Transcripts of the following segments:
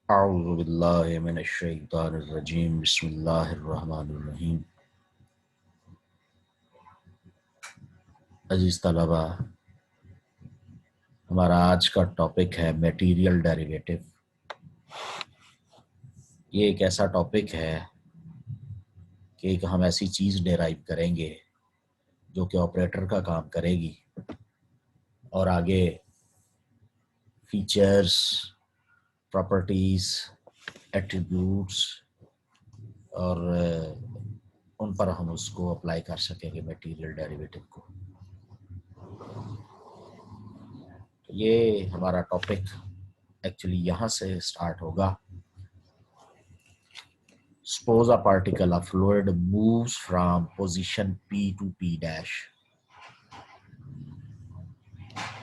अऊज़ु बिल्लाहि मिनश शैतानिर रजीम बिस्मिल्लाहिर रहमानिर रहीम। अजीज तलबा, हमारा आज का टॉपिक है मटेरियल डेरिवेटिव। ये एक ऐसा टॉपिक है कि एक हम ऐसी चीज़ डेराइव करेंगे जो कि ऑपरेटर का काम करेगी और आगे फीचर्स, प्रॉपर्टीज़, एट्रीब्यूट्स और उन पर हम उसको अप्लाई कर सकेंगे मटेरियल डेरिवेटिव को। तो ये हमारा टॉपिक एक्चुअली यहाँ से स्टार्ट होगा। Suppose a particle of fluid moves from position P to P dash.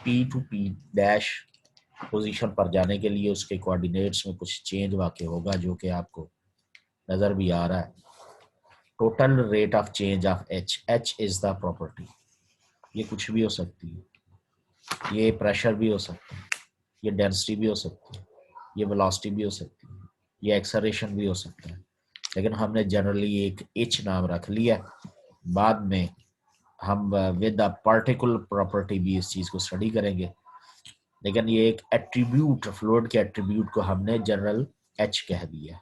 P to P dash position पर जाने के लिए उसके कोऑर्डिनेट्स में कुछ चेंज वाक़ई होगा जो कि आपको नज़र भी आ रहा है। Total rate of change of H is the property. ये कुछ भी हो सकती है, ये प्रेशर भी हो सकता है, ये डेंसिटी भी हो सकती है, ये वेलोसिटी भी हो सकती है, ये एक्सेलरेशन भी हो सकता है, लेकिन हमने जनरली एक एच नाम रख लिया। बाद में हम विद द पार्टिकुलर प्रॉपर्टी भी इस चीज़ को स्टडी करेंगे, लेकिन ये एक एट्रीब्यूट, फ्लूइड के एट्रीब्यूट को हमने जनरल एच कह दिया।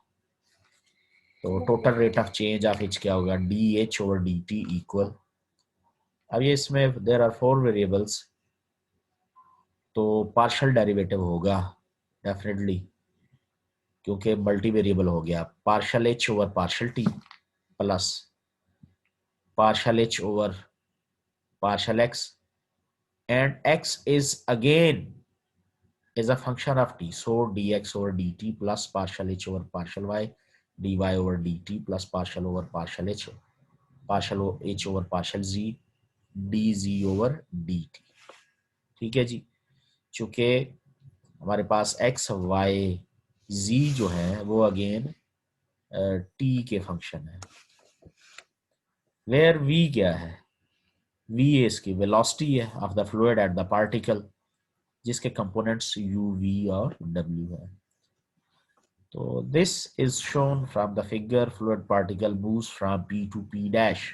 तो total rate of change of H क्या होगा? D H over D T equal. अब ये इसमें देर आर 4 वेरिएबल्स, तो पार्शियल डेरिवेटिव होगा डेफिनेटली, क्योंकि मल्टी वेरिएबल हो गया। Partial H over partial t plus partial H over partial x, and x is again is a function of t, so dx over dt plus partial h over partial y, dy over dt plus partial over partial h over partial z, dz over dt। ठीक है जी, चूंकि हमारे पास x y z जो है वो again t के function है। Where v क्या है? v इसकी वेलोसिटी है of the fluid at the particle, जिसके कंपोनेंट्स u, v और w है। तो this is shown from the figure, fluid particle moves from p to p dash.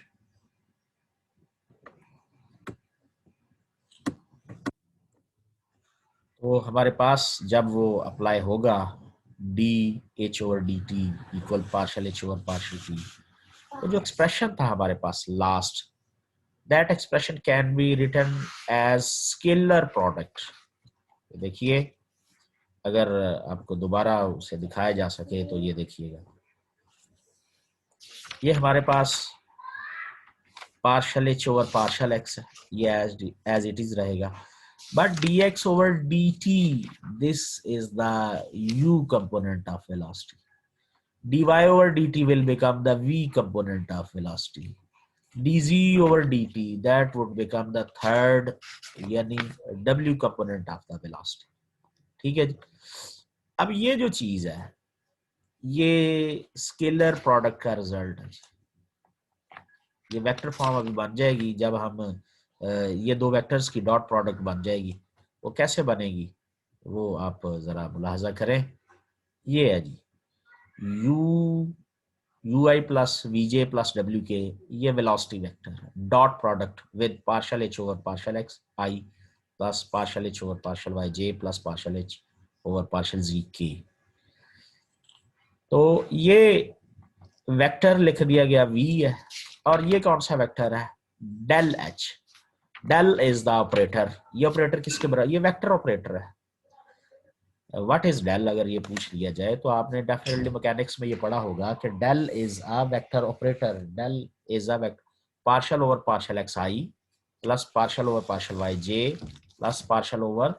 तो हमारे पास जब वो अप्लाई होगा D H over D T equal partial H over partial T, तो जो एक्सप्रेशन था हमारे पास last, that expression can be written as scalar product. देखिए, अगर आपको दोबारा उसे दिखाया जा सके तो ये देखिएगा, ये हमारे पास partial H over partial X है, ये एज इट इज रहेगा, but D X over D T, this is the u component of velocity. dy over dt will become the v component of velocity. dz over dt, that would become the third यानी w component of the velocity। ठीक है जी। अब ये जो चीज है ये scalar product का रिजल्ट है। ये वेक्टर फॉर्म अभी बन जाएगी जब हम ये दो वेक्टर्स की डॉट प्रोडक्ट बन जाएगी। वो कैसे बनेगी वो आप जरा मुलाहजा करें। ये है जी U I plus V J plus W K, ये वेलोसिटी वेक्टर है, dot product with partial H over partial X I plus partial H over partial Y J plus partial H over partial Z K. तो ये vector लिख दिया गया v है, और ये कौन सा वेक्टर है? Del H. Del is the operator. ये ऑपरेटर किसके बराबर? ये वेक्टर ऑपरेटर है। व्हाट इज डेल अगर ये पूछ लिया जाए तो आपने डेफिनेटली मैकेनिक्स में ये पढ़ा होगा कि del is a vector operator. Del is a vector partial over partial X I plus partial over partial Y J plus partial over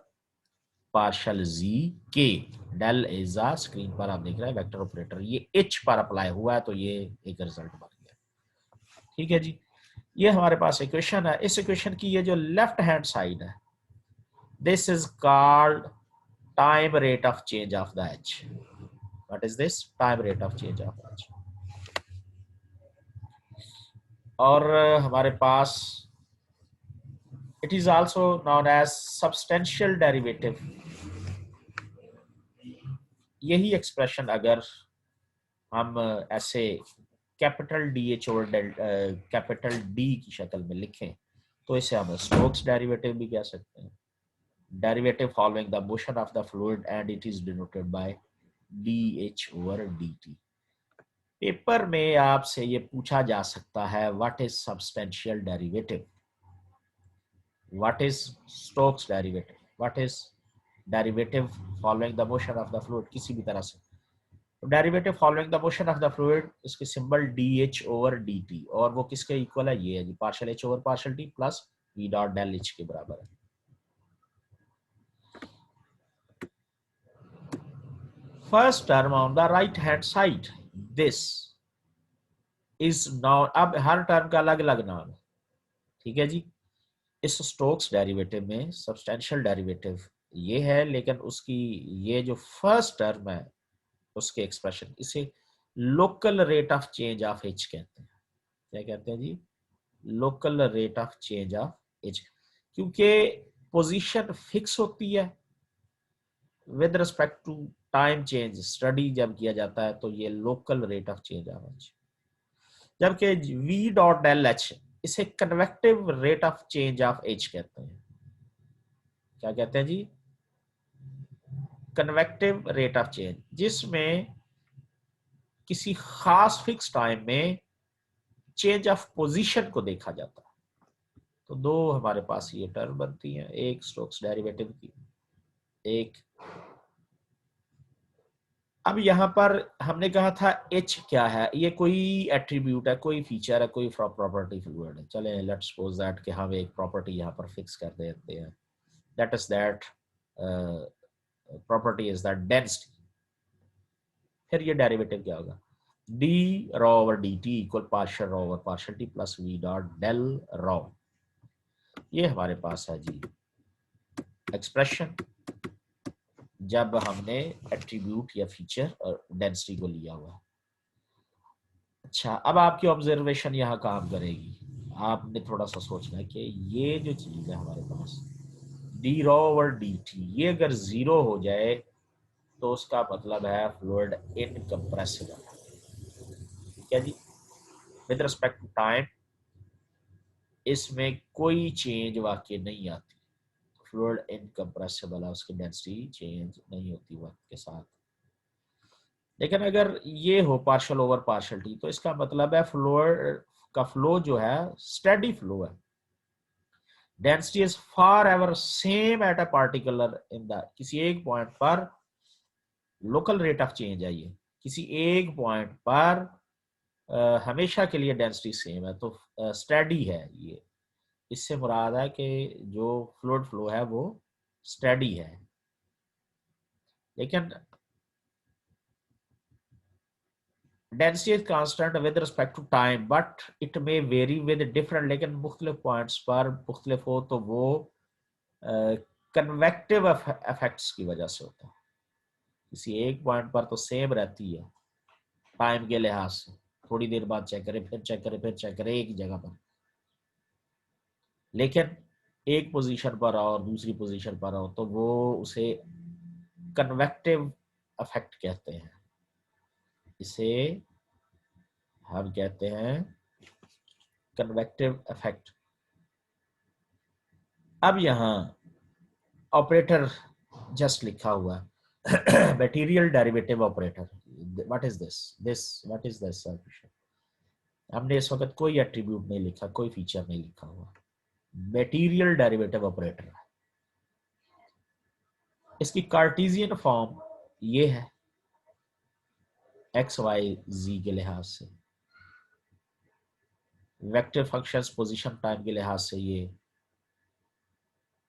partial Z K. Del is a, screen पर आप देख रहे हैं वेक्टर ऑपरेटर, ये H पर apply हुआ है तो ये एक रिजल्ट बन गया। ठीक है जी, ये हमारे पास इक्वेशन है। इस इक्वेशन की ये जो लेफ्ट हैंड साइड है, this is called time rate of change of the H. What is this? Time rate of change of H. और हमारे पास it is also known as substantial derivative. यही एक्सप्रेशन अगर हम ऐसे कैपिटल डी एच और capital D की शक्ल में लिखें तो इसे हम स्टोक्स डेरिवेटिव भी कह सकते हैं। Derivative following the motion of the fluid and it is denoted by dH/dt। Paper में आपसे ये पूछा जा सकता है what is substantial derivative, what is Stokes derivative, what is derivative following the motion of the fluid, किसी भी तरह से। तो derivative following the motion of the fluid, इसके सिंबल dH/dt और वो किसके इक्वल है, ये है जी partial H over partial T plus V dot del H के बराबर है। First term on the right hand side, this is now, अब हर टर्म का अलग अलग नाम है, ठीक है जी। इस स्टोक्स डेरिवेटिव में सब्सटेंशियल डेरिवेटिव ये है, लेकिन उसकी ये जो फर्स्ट टर्म है उसके एक्सप्रेशन, इसे local rate of change of H कहते हैं। क्या कहते हैं जी, local rate of change of H, क्योंकि पोजीशन फिक्स होती है with respect to time change. Study जब किया जाता है तो ये local rate of change of H, जबकि v डॉट डेल एच इसे convective rate of change of H कहते हैं। क्या कहते हैं जी, कन्वेक्टिव रेट ऑफ चेंज, जिसमें किसी खास फिक्स टाइम में चेंज ऑफ पोजीशन को देखा जाता है। तो दो हमारे पास ये टर्म बनती हैं, एक स्टोक्स डेरिवेटिव की, एक। अब यहां पर हमने कहा था एच क्या है, ये कोई एट्रीब्यूट है, कोई फीचर है, कोई प्रॉपर्टी फ्लूइड है। चले लेट्स सपोज दैट कि हम एक प्रॉपर्टी यहां पर फिक्स कर देते हैं, that is that property is that density. फिर ये डेरिवेटिव क्या होगा, d rho over D T equal partial rho over partial t plus v dot del rho. ये हमारे पास है जी एक्सप्रेशन जब हमने एट्रीब्यूट या फीचर और डेंसिटी को लिया हुआ। अच्छा, अब आपकी ऑब्जर्वेशन यहाँ काम करेगी। आपने थोड़ा सा सोचना है कि ये जो चीज है हमारे पास d rho over D t, ये अगर जीरो हो जाए तो उसका मतलब है फ्लूइड इनकम्प्रेसिबल। ठीक है जी, विद रिस्पेक्ट टू टाइम इसमें कोई चेंज वाकई नहीं आती, फ्लूइड इनकम्प्रेसिबल है, उसकी डेंसिटी चेंज नहीं होती वक्त के साथ। लेकिन अगर ये हो पार्शियल ओवर पार्शियल टी, तो इसका मतलब है फ्लूइड का फ्लो जो है स्टेडी फ्लो है। Density is far ever same at a particular in the, किसी एक पॉइंट पर लोकल रेट ऑफ चेंज है, ये किसी एक पॉइंट पर हमेशा के लिए डेंसिटी सेम है, तो स्टेडी है ये। इससे मुराद है कि जो फ्लूइड फ्लो है वो स्टेडी है। लेकिन density is constant with respect to time but it may vary with different, लेकिन मुख्तलिफ पॉइंट्स पर मुख्तलिफ हो तो वो कन्वेक्टिव इफेक्ट्स की वजह से होता है। किसी एक पॉइंट पर तो सेम रहती है टाइम के लिहाज से, थोड़ी देर बाद चेक करें, फिर चेक करें, फिर चेक करें एक ही जगह पर, लेकिन एक पोजीशन पर आओ और दूसरी पोजीशन पर आओ तो वो उसे कन्वेक्टिव इफेक्ट कहते हैं। इसे हम कहते हैं कन्वेक्टिव इफेक्ट। अब यहां ऑपरेटर जस्ट लिखा हुआ है material derivative operator. What is this what is this. हमने इस वक्त कोई एट्रीब्यूट नहीं लिखा, कोई फीचर नहीं लिखा हुआ, मटेरियल डेरिवेटिव ऑपरेटर है। इसकी कार्टेशियन फॉर्म ये है एक्स वाई जी के लिहाज से, वेक्टर फंक्शंस पोजीशन टाइम के लिहाज से ये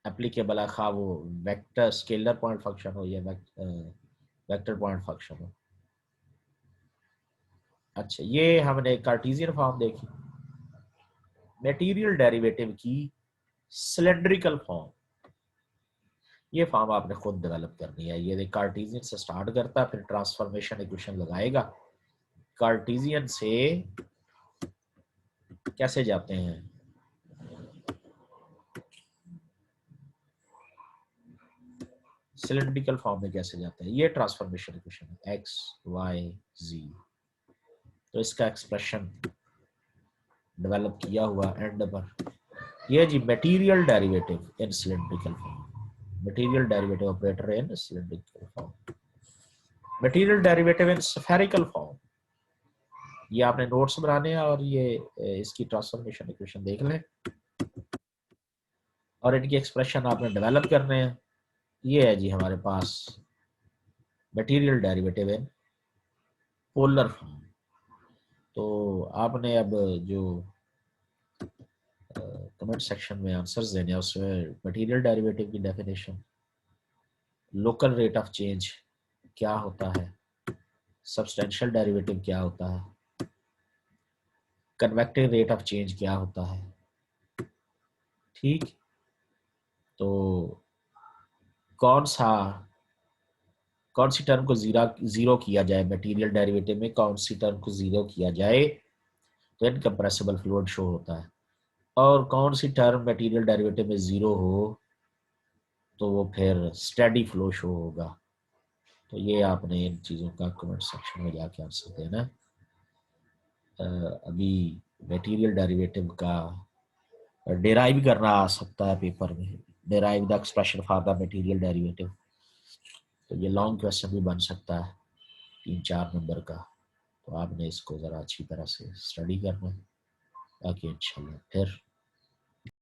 एप्लीकेबल है, खा वो वेक्टर स्केलर पॉइंट फंक्शन हो या वेक्टर पॉइंट फंक्शन हो। अच्छा, ये हमने कार्टेशियन फॉर्म देखी। मटेरियल डेरिवेटिव की सिलेंड्रिकल फॉर्म, ये फॉर्म आपने खुद डेवलप करनी है। ये कार्टेशियन से स्टार्ट करता है, फिर ट्रांसफॉर्मेशन इक्वेशन लगाएगा। कार्टेशियन से कैसे जाते हैं, सिलेंड्रिकल फॉर्म में कैसे जाता है, ये ट्रांसफॉर्मेशन इक्वेशन है, एक्स वाई जी। तो इसका एक्सप्रेशन डेवलप किया हुआ एंड पर ये जी material derivative in cylindrical form, material derivative operator in cylindrical form, material derivative in spherical form. ये आपने नोट्स बनाने हैं और ये इसकी ट्रांसफॉर्मेशन इक्वेशन देख लें और इनकी एक्सप्रेशन आपने डेवलप करने हैं। ये है जी हमारे पास material derivative in polar form. तो आपने अब जो कमेंट सेक्शन में आंसर्स देने हैं उसमें मटेरियल डेरिवेटिव की definition, local rate of change क्या होता है, सब्सटेंशियल डेरिवेटिव क्या होता है, कन्वेक्टिव रेट ऑफ चेंज क्या होता है। ठीक, तो कौन सी टर्म को जीरो किया जाए, मटेरियल डेरिवेटिव में कौन सी टर्म को जीरो किया जाए तो इनकम्प्रेसिबल फ्लूइड शो होता है, और कौन सी टर्म मटेरियल डेरिवेटिव में जीरो हो तो वो फिर स्टेडी फ्लो शो होगा। तो ये आपने इन चीज़ों का कमेंट सेक्शन में जाके आंसर देना। अभी मटेरियल डेरिवेटिव का डेराइव करना आ सकता है पेपर में, derive the expression for the material derivative. तो ये लॉन्ग क्वेश्चन भी बन सकता है 3-4 नंबर का। तो आपने इसको ज़रा अच्छी तरह से स्टडी करना है ताकि इंशाल्लाह फिर